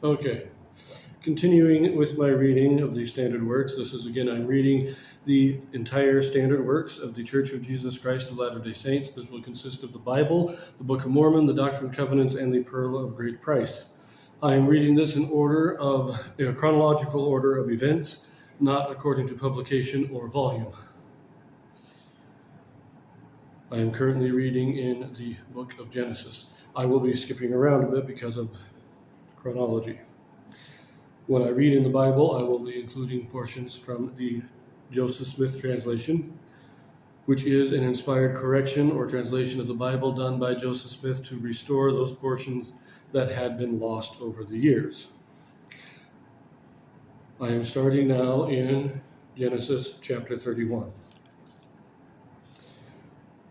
Okay, continuing with my reading of the standard works. This is again, I'm reading the entire standard works of the Church of Jesus Christ of Latter-day Saints. This will consist of the Bible, the Book of Mormon, the Doctrine and Covenants, and the Pearl of Great Price. I am reading this in a chronological order of events, not according to publication or volume. I am currently reading in the book of Genesis. I will be skipping around a bit because of chronology. When I read in the Bible, I will be including portions from the Joseph Smith translation, which is an inspired correction or translation of the Bible done by Joseph Smith to restore those portions that had been lost over the years. I am starting now in Genesis chapter 31.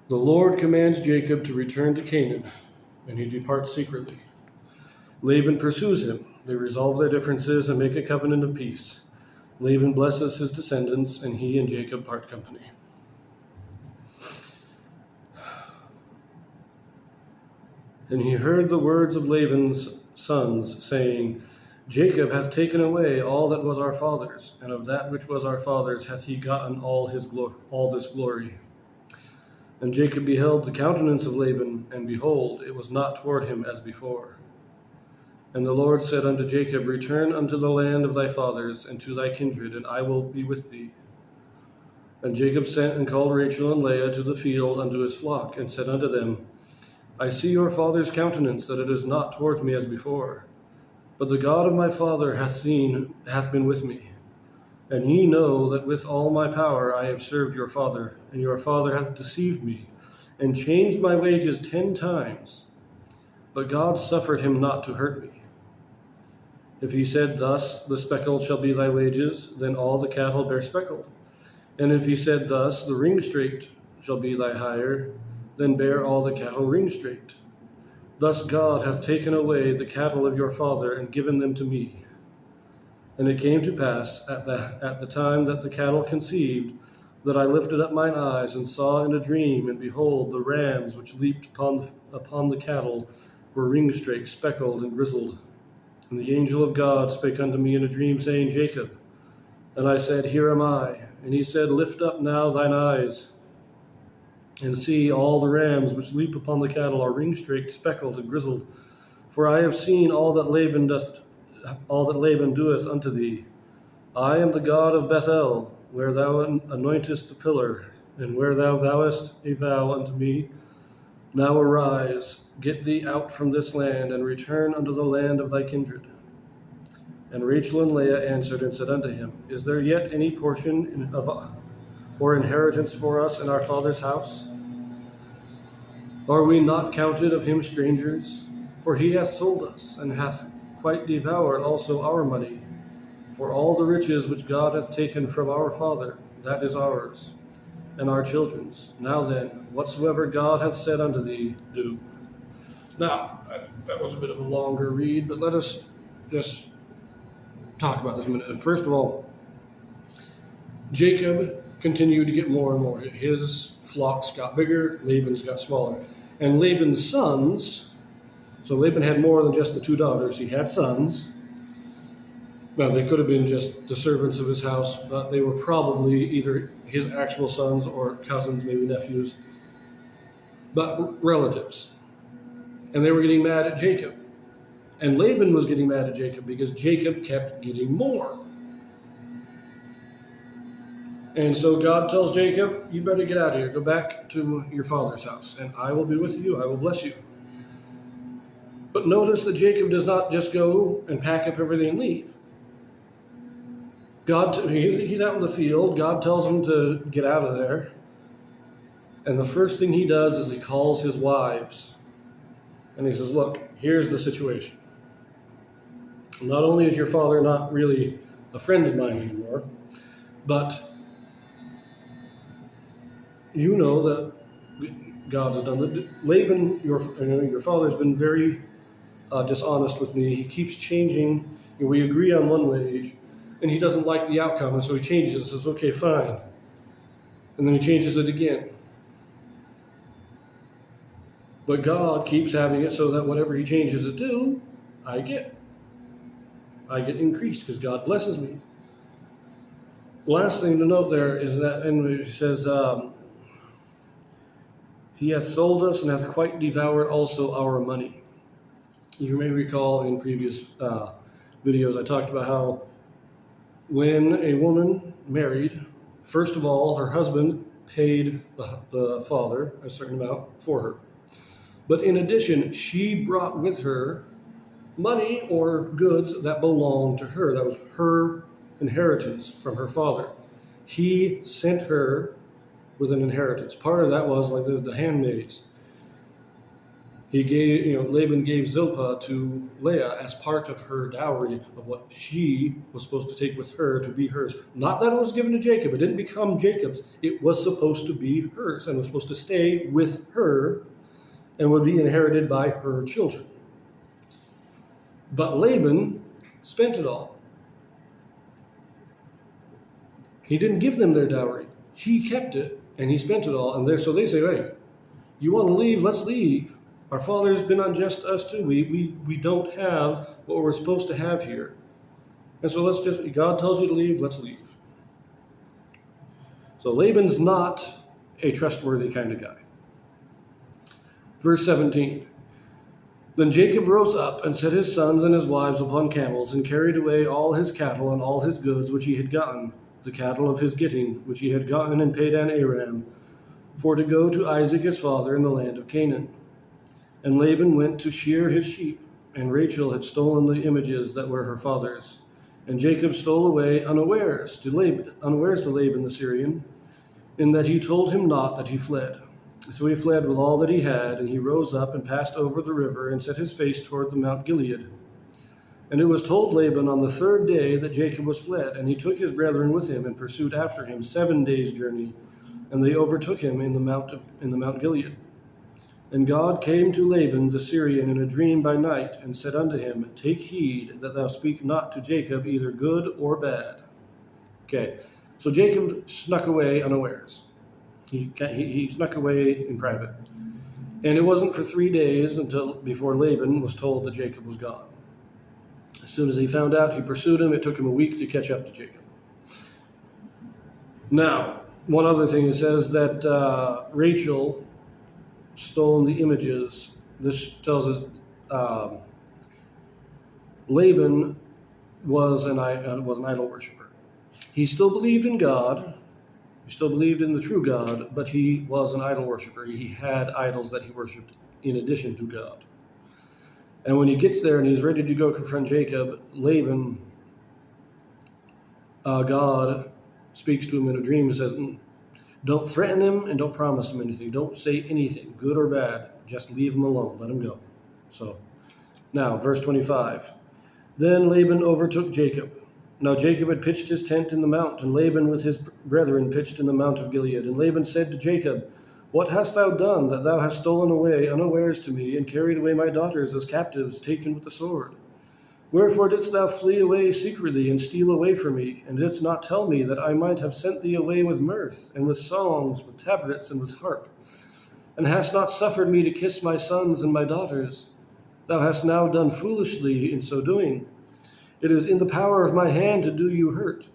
The Lord commands Jacob to return to Canaan, and he departs secretly. Laban pursues him. They resolve their differences and make a covenant of peace. Laban blesses his descendants, and he and Jacob part company. And he heard the words of Laban's sons, saying, Jacob hath taken away all that was our father's, and of that which was our father's hath he gotten all this glory. And Jacob beheld the countenance of Laban, and behold, it was not toward him as before. And the Lord said unto Jacob, Return unto the land of thy fathers, and to thy kindred, and I will be with thee. And Jacob sent and called Rachel and Leah to the field unto his flock, and said unto them, I see your father's countenance, that it is not towards me as before. But the God of my father hath been with me. And ye know that with all my power I have served your father, and your father hath deceived me, and changed my wages 10 times. But God suffered him not to hurt me. If he said thus, the speckled shall be thy wages, then all the cattle bear speckled. And if he said thus, the ringstraked shall be thy hire, then bear all the cattle ringstraked. Thus God hath taken away the cattle of your father, and given them to me. And it came to pass at the time that the cattle conceived, that I lifted up mine eyes, and saw in a dream, and behold, the rams which leaped upon the cattle were ringstraked, speckled, and grizzled. And the angel of God spake unto me in a dream, saying, Jacob. And I said, Here am I. And he said, Lift up now thine eyes, and see, all the rams which leap upon the cattle are ringstraked, speckled, and grizzled. For I have seen all that Laban doeth unto thee. I am the God of Bethel, where thou anointest the pillar, and where thou vowest a vow unto me. Now arise, get thee out from this land, and return unto the land of thy kindred. And Rachel and Leah answered and said unto him, Is there yet any portion or inheritance for us in our father's house? Are we not counted of him strangers? For he hath sold us, and hath quite devoured also our money. For all the riches which God hath taken from our father, that is ours, and our children's. Now then, whatsoever God hath said unto thee, do. Now, that was a bit of a longer read, but let us just talk about this a minute. First of all, Jacob continued to get more and more. His flocks got bigger, Laban's got smaller. And Laban's sons, so Laban had more than just the 2 daughters, he had sons. Now, they could have been just the servants of his house, but they were probably either his actual sons or cousins, maybe nephews, but relatives. And they were getting mad at Jacob. And Laban was getting mad at Jacob because Jacob kept getting more. And so God tells Jacob, you better get out of here. Go back to your father's house, and I will be with you. I will bless you. But notice that Jacob does not just go and pack up everything and leave. He's out in the field. God tells him to get out of there. And the first thing he does is he calls his wives. And he says, look, here's the situation. Not only is your father not really a friend of mine anymore, but you know that God has done that. Laban, your father, has been very dishonest with me. He keeps changing. We agree on one wage, and he doesn't like the outcome, and so he changes it and says, okay, fine. And then he changes it again. But God keeps having it so that whatever he changes it to, I get. I get increased because God blesses me. Last thing to note there is that, and it says, he hath sold us and hath quite devoured also our money. You may recall in previous videos I talked about how when a woman married, first of all, her husband paid the father a certain amount for her. But in addition, she brought with her money or goods that belonged to her. That was her inheritance from her father. He sent her with an inheritance. Part of that was like the handmaids. He gave, Laban gave Zilpah to Leah as part of her dowry of what she was supposed to take with her to be hers. Not that it was given to Jacob. It didn't become Jacob's. It was supposed to be hers and was supposed to stay with her and would be inherited by her children. But Laban spent it all. He didn't give them their dowry. He kept it and he spent it all. And so they say, hey, you want to leave? Let's leave. Our father's been unjust to us too. We don't have what we're supposed to have here. And so God tells you to leave, let's leave. So Laban's not a trustworthy kind of guy. Verse 17. Then Jacob rose up and set his sons and his wives upon camels and carried away all his cattle and all his goods which he had gotten, the cattle of his getting, which he had gotten in Padan Aram, for to go to Isaac his father in the land of Canaan. And Laban went to shear his sheep, and Rachel had stolen the images that were her father's. And Jacob stole away unawares to Laban the Syrian, in that he told him not that he fled. So he fled with all that he had, and he rose up and passed over the river and set his face toward the Mount Gilead. And it was told Laban on the third day that Jacob was fled, and he took his brethren with him and pursued after him 7 days' journey, and they overtook him in the Mount Gilead. And God came to Laban the Syrian in a dream by night, and said unto him, Take heed that thou speak not to Jacob either good or bad. Okay, so Jacob snuck away unawares. He snuck away in private. And it wasn't for 3 days before Laban was told that Jacob was gone. As soon as he found out, he pursued him. It took him a week to catch up to Jacob. Now, one other thing, it says that Rachel stolen the images. This tells us Laban was an idol worshiper. He still believed in God. He still believed in the true God, but he was an idol worshiper. He had idols that he worshipped in addition to God. And when he gets there and he's ready to go confront Jacob, Laban, God speaks to him in a dream and says, don't threaten him and don't promise him anything. Don't say anything, good or bad. Just leave him alone. Let him go. So, now, verse 25. Then Laban overtook Jacob. Now Jacob had pitched his tent in the mount, and Laban with his brethren pitched in the mount of Gilead. And Laban said to Jacob, What hast thou done, that thou hast stolen away unawares to me, and carried away my daughters as captives, taken with the sword? Wherefore didst thou flee away secretly, and steal away from me, and didst not tell me, that I might have sent thee away with mirth, and with songs, with tabrets, and with harp? And hast not suffered me to kiss my sons and my daughters? Thou hast now done foolishly in so doing. It is in the power of my hand to do you hurt.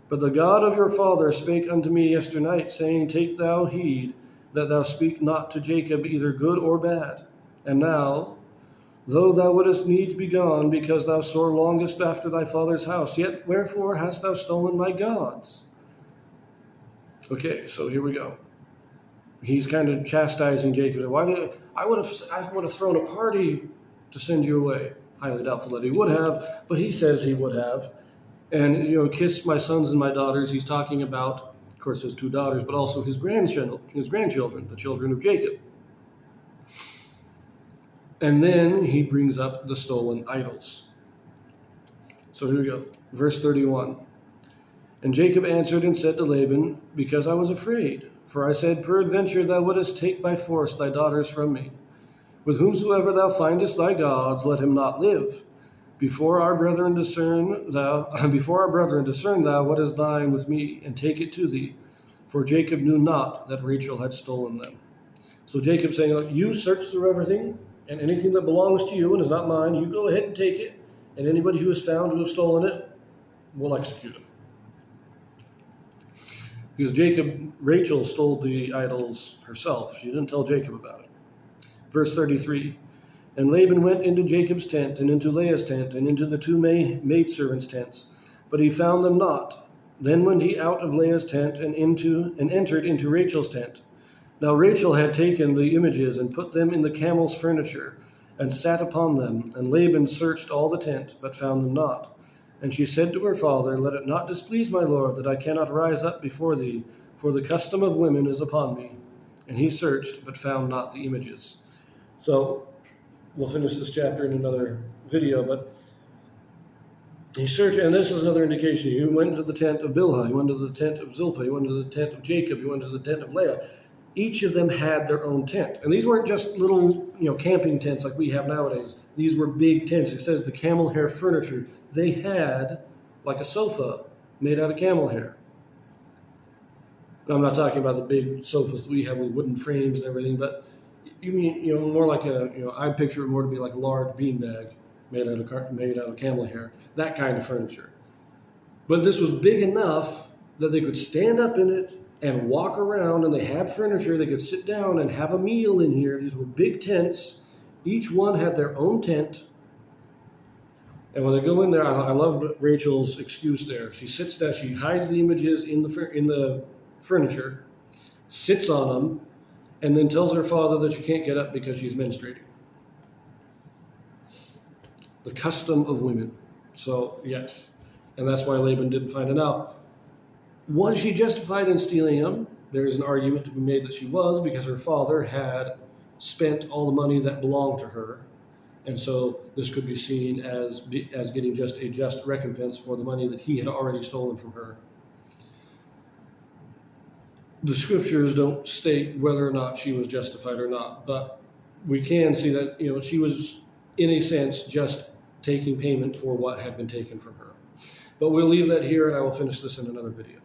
But the God of your father spake unto me yesternight, saying, Take thou heed that thou speak not to Jacob either good or bad. And now, though thou wouldest needs be gone, because thou sore longest after thy father's house, yet wherefore hast thou stolen my gods? Okay, so here we go. He's kind of chastising Jacob. I would have thrown a party to send you away. Highly doubtful that he would have, but he says he would have. And, kiss my sons and my daughters. He's talking about, of course, his 2 daughters, but also his grandchildren, the children of Jacob. And then he brings up the stolen idols. So here we go. Verse 31. And Jacob answered and said to Laban, Because I was afraid, for I said, Peradventure thou wouldest take by force thy daughters from me. With whomsoever thou findest thy gods, let him not live. Before our brethren discern thou what is thine with me, and take it to thee. For Jacob knew not that Rachel had stolen them. So Jacob saying, Look, you search through everything, and anything that belongs to you and is not mine, you go ahead and take it, and anybody who is found to have stolen it, we'll execute him. Because Rachel stole the idols herself. She didn't tell Jacob about it. Verse 33, and Laban went into Jacob's tent, and into Leah's tent, and into the two maidservants' tents, but he found them not. Then went he out of Leah's tent, and entered into Rachel's tent. Now Rachel had taken the images, and put them in the camel's furniture, and sat upon them. And Laban searched all the tent, but found them not. And she said to her father, let it not displease my lord, that I cannot rise up before thee, for the custom of women is upon me. And he searched, but found not the images. So, we'll finish this chapter in another video, but he searched, and this is another indication. He went into the tent of Bilhah, he went into the tent of Zilpah, he went into the tent of Jacob, he went into the tent of Leah. Each of them had their own tent. And these weren't just little, camping tents like we have nowadays. These were big tents. It says the camel hair furniture. They had like a sofa made out of camel hair. And I'm not talking about the big sofas that we have with wooden frames and everything, but you mean, more like I picture it more to be like a large beanbag made out of camel hair, that kind of furniture. But this was big enough that they could stand up in it and walk around, and they had furniture. They could sit down and have a meal in here. These were big tents. Each one had their own tent. And when they go in there, I love Rachel's excuse there. She sits down, she hides the images in the furniture, sits on them, and then tells her father that she can't get up because she's menstruating. The custom of women. So, yes. And that's why Laban didn't find it out. Was she justified in stealing them? There's an argument to be made that she was, because her father had spent all the money that belonged to her. And so this could be seen as getting just a just recompense for the money that he had already stolen from her. The scriptures don't state whether or not she was justified or not, but we can see that, she was, in a sense, just taking payment for what had been taken from her. But we'll leave that here, and I will finish this in another video.